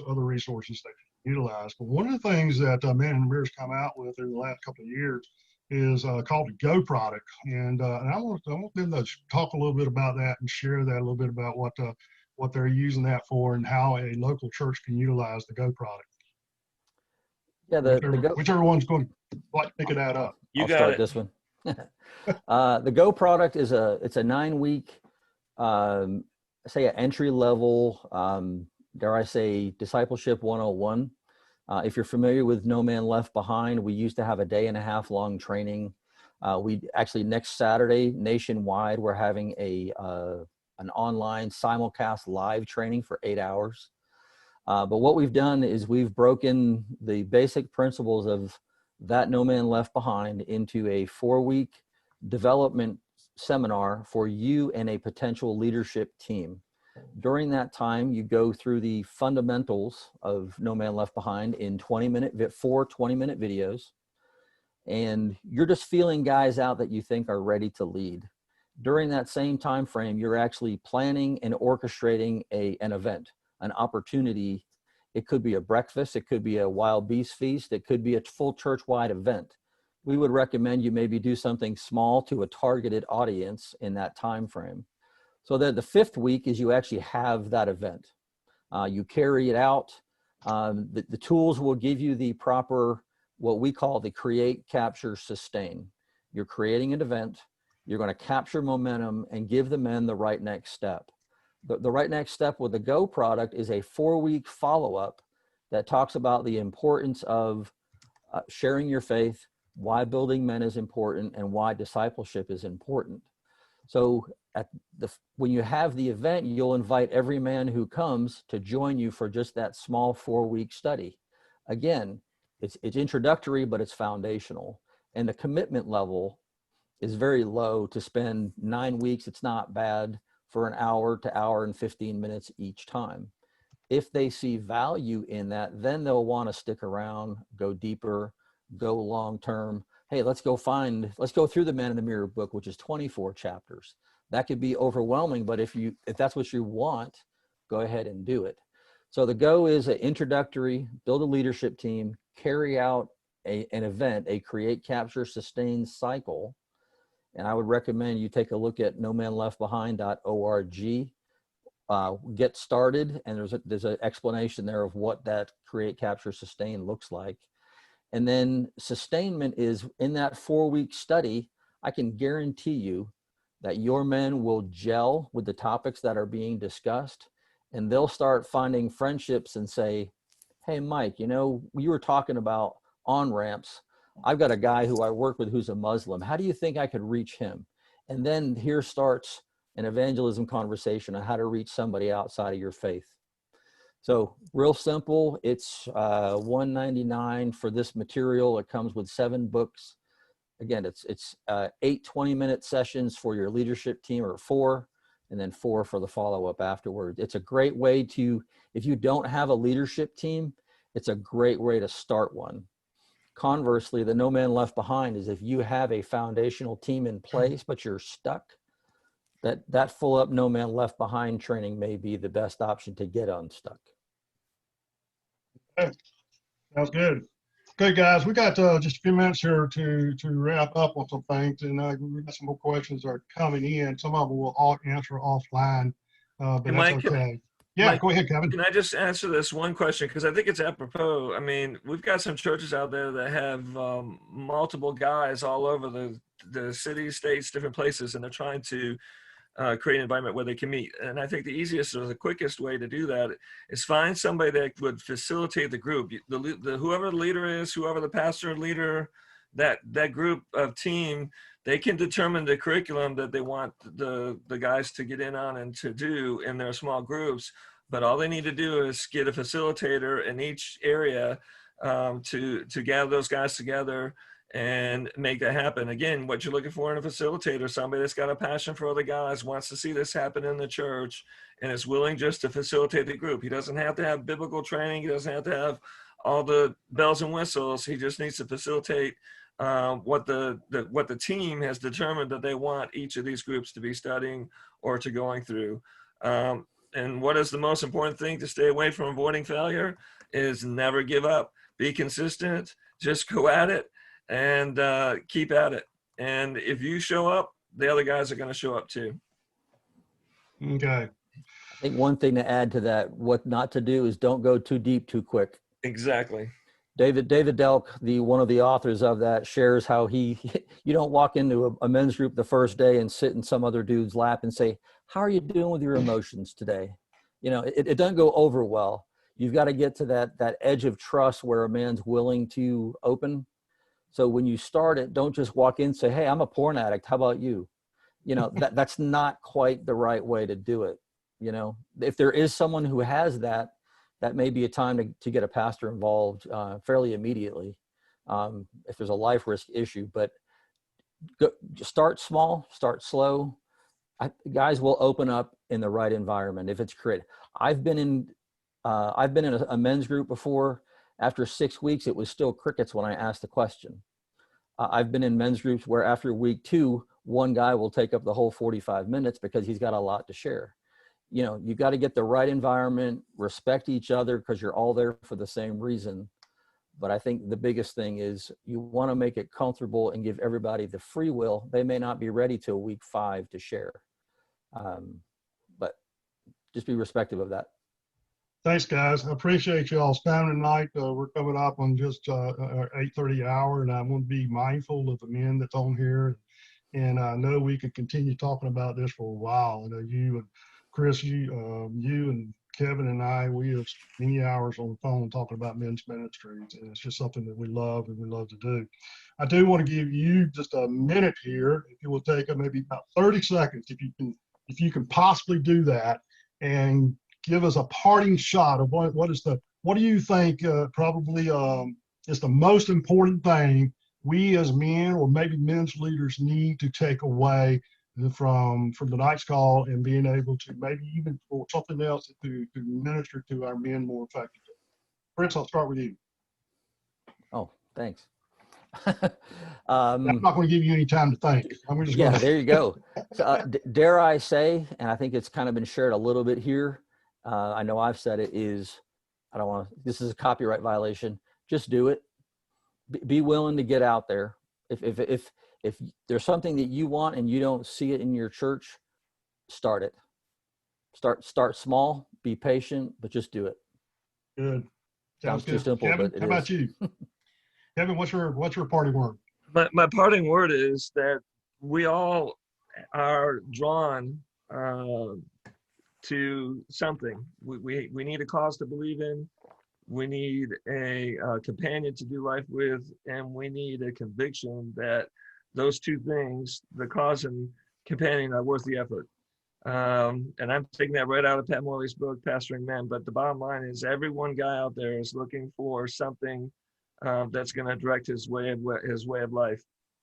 other resources that you can utilize. But one of the things that Man in the Mirror has come out with in the last couple of years is called the Go product, and I want them to talk a little bit about that and share that a little bit about what they're using that for and how a local church can utilize the Go product. Yeah, whichever one's going to pick that up. You I'll got start it. this one. The Go product is it's a 9-week, say an entry level, dare I say, discipleship 101. If you're familiar with No Man Left Behind, we used to have a 1.5 day long training. We actually, next Saturday nationwide, we're having an online simulcast live training for 8 hours. But what we've done is we've broken the basic principles of that No Man Left Behind into a 4-week development seminar for you and a potential leadership team. During that time, you go through the fundamentals of No Man Left Behind in 4 20-minute videos, and you're just feeling guys out that you think are ready to lead. During that same time frame, you're actually planning and orchestrating an event, an opportunity. It could be a breakfast, it could be a wild beast feast, it could be a full church-wide event. We would recommend you maybe do something small to a targeted audience in that time frame. So that the 5th week is you actually have that event. You carry it out. The tools will give you the proper, what we call the create, capture, sustain. You're creating an event. You're going to capture momentum and give the men the right next step. The right next step with the Go product is a 4-week follow-up that talks about the importance of sharing your faith, why building men is important, and why discipleship is important. So when you have the event, you'll invite every man who comes to join you for just that small 4-week study. Again, it's introductory, but it's foundational. And the commitment level is very low to spend 9 weeks. It's not bad for an hour to hour and 15 minutes each time. If they see value in that, then they'll want to stick around, go deeper, go long-term. Hey, let's go through the Man in the Mirror book, which is 24 chapters. That could be overwhelming, but if that's what you want, go ahead and do it. So the Go is an introductory, build a leadership team, carry out an event, a create, capture, sustain cycle. And I would recommend you take a look at nomanleftbehind.org. Get started, and there's an explanation there of what that create, capture, sustain looks like. And then sustainment is in that 4-week study. I can guarantee you that your men will gel with the topics that are being discussed, and they'll start finding friendships and say, hey, Mike, you were talking about on-ramps. I've got a guy who I work with who's a Muslim. How do you think I could reach him? And then here starts an evangelism conversation on how to reach somebody outside of your faith. So real simple. It's $199 for this material. It comes with 7 books. Again, it's 8 20-minute sessions for your leadership team, or 4, and then 4 for the follow-up afterward. It's a great way to, if you don't have a leadership team, it's a great way to start one. Conversely, the No Man Left Behind is if you have a foundational team in place, but you're stuck, that full up No Man Left Behind training may be the best option to get unstuck. Okay. Sounds good. Okay, guys, we got just a few minutes here to wrap up on some things, and we got some more questions that are coming in. Some of them we'll answer offline, but Hey, that's Mike, okay. Yeah, Mike, go ahead, Kevin. Can I just answer this one question? Because I think it's apropos. I mean, we've got some churches out there that have multiple guys all over the cities, states, different places, and they're trying to create an environment where they can meet. And I think the easiest or the quickest way to do that is find somebody that would facilitate the group. Whoever the leader is, whoever the pastor leader, that group of team, they can determine the curriculum that they want the guys to get in on and to do in their small groups. But all they need to do is get a facilitator in each area to gather those guys together and make that happen. Again, what you're looking for in a facilitator, somebody that's got a passion for other guys, wants to see this happen in the church, and is willing just to facilitate the group. He doesn't have to have biblical training. He doesn't have to have all the bells and whistles. He just needs to facilitate what the team has determined that they want each of these groups to be studying or to going through. And what is the most important thing to stay away from avoiding failure is never give up. Be consistent. Just go at it. and keep at it. And if you show up, the other guys are going to show up too. Okay. I think one thing to add to that, what not to do is don't go too deep too quick. Exactly. David Delk, one of the authors of that, shares how you don't walk into a men's group the first day and sit in some other dude's lap and say, how are you doing with your emotions today? It doesn't go over well. You've got to get to that edge of trust where a man's willing to open. So when you start it, don't just walk in and say, hey, I'm a porn addict. How about you? That's not quite the right way to do it. If there is someone who has that may be a time to get a pastor involved fairly immediately if there's a life risk issue. But start small, start slow. Guys will open up in the right environment if it's created. I've been in a men's group before. After 6 weeks, it was still crickets when I asked the question. I've been in men's groups where after week 2, one guy will take up the whole 45 minutes because he's got a lot to share. You've got to get the right environment, respect each other because you're all there for the same reason. But I think the biggest thing is you want to make it comfortable and give everybody the free will. They may not be ready till week 5 to share. But just be respectful of that. Thanks, guys. I appreciate you all's time tonight. We're coming up on just our 8:30 hour, and I want to be mindful of the men that's on here. And I know we could continue talking about this for a while. I know you and Chris, you and Kevin and I, we have many hours on the phone talking about men's ministries, and it's just something that we love and we love to do. I do want to give you just a minute here, if you will take maybe about 30 seconds, if you can possibly do that, and give us a parting shot of what do you think probably is the most important thing we as men or maybe men's leaders need to take away from tonight's call and being able to maybe even for something else to minister to our men more effectively. Prince, I'll start with you. Oh, thanks. I'm not going to give you any time to think. I'm just yeah, there you go. So, dare I say, and I think it's kind of been shared a little bit here. I know I've said it is, this is a copyright violation. Just do it. Be willing to get out there. If there's something that you want and you don't see it in your church, start it. Start small, be patient, but just do it. Good. Sounds too simple, Kevin, but it how about is. you? Kevin, what's your parting word? My parting word is that we all are drawn to something. We need a cause to believe in. We need a companion to do life with, and we need a conviction that those two things, the cause and companion, are worth the effort. And I'm taking that right out of Pat Morley's book, Pastoring Men. But the bottom line is every one guy out there is looking for something that's going to direct his way of life.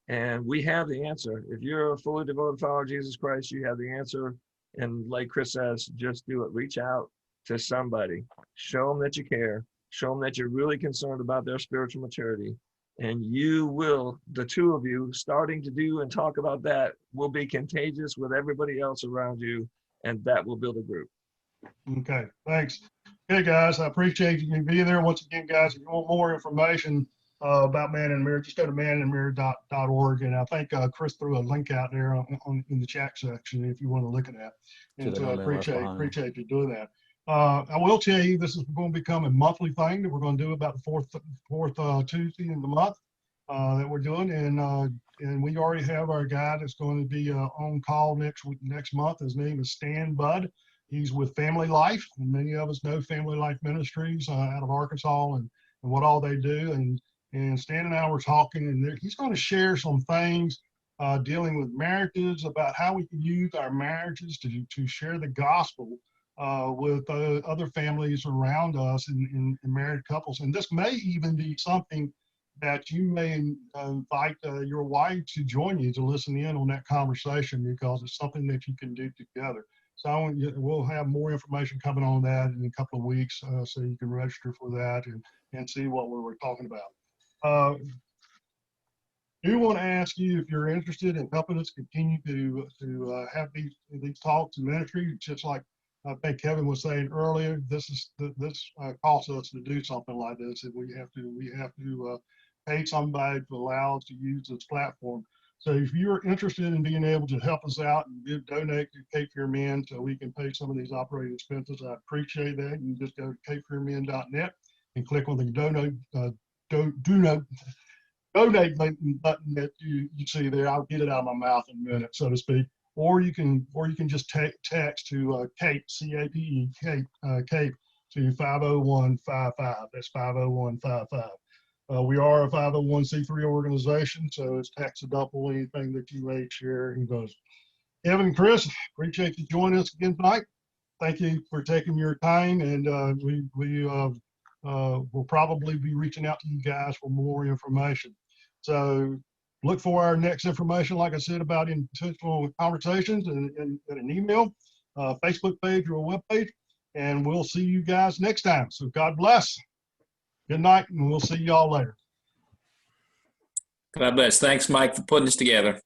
And we have the answer. If you're a fully devoted follower of Jesus Christ, you have the answer. And like Chris says, just do it. Reach out to somebody. Show them that you care. Show them that you're really concerned about their spiritual maturity. And you will, the two of you, starting to do and talk about that will be contagious with everybody else around you, and that will build a group. Okay, thanks. Okay, guys, I appreciate you being there. Once again, guys, if you want more information about Man in the Mirror, just go to maninthemirror.org. And I think Chris threw a link out there in the chat section if you want to look at that. And so I appreciate you doing that. I will tell you, this is going to become a monthly thing that we're going to do about the fourth Tuesday in the month that we're doing. And we already have our guy that's going to be on call next month. His name is Stan Budd. He's with Family Life, and many of us know Family Life Ministries out of Arkansas and what all they do. And Stan and I were talking, and he's going to share some things dealing with marriages, about how we can use our marriages to share the gospel with other families around us and married couples. And this may even be something that you may invite your wife to join you to listen in on that conversation, because it's something that you can do together. So we'll have more information coming on that in a couple of weeks, so you can register for that and see what we were talking about. I do want to ask you if you're interested in helping us continue to have these talks and ministry, just like I think Kevin was saying earlier. This costs us to do something like this, and we have to pay somebody to allow us to use this platform. So if you're interested in being able to help us out and donate to Cape Fear Men so we can pay some of these operating expenses, I appreciate that. You can just go to capefearmen.net and click on the donate button that you see there. I'll get it out of my mouth in a minute, so to speak. Or you can just text to Cape, C-A-P-E, Cape to 50155. That's 50155. We are a 501c3 organization, so it's tax deductible, anything that you may share. Evan and Chris, appreciate you joining us again tonight. Thank you for taking your time, and we will probably be reaching out to you guys for more information. So look for our next information, like I said, about intentional conversations and an email, Facebook page, or a webpage, and we'll see you guys next time. So God bless. Good night, and we'll see y'all later. God bless. Thanks, Mike, for putting this together.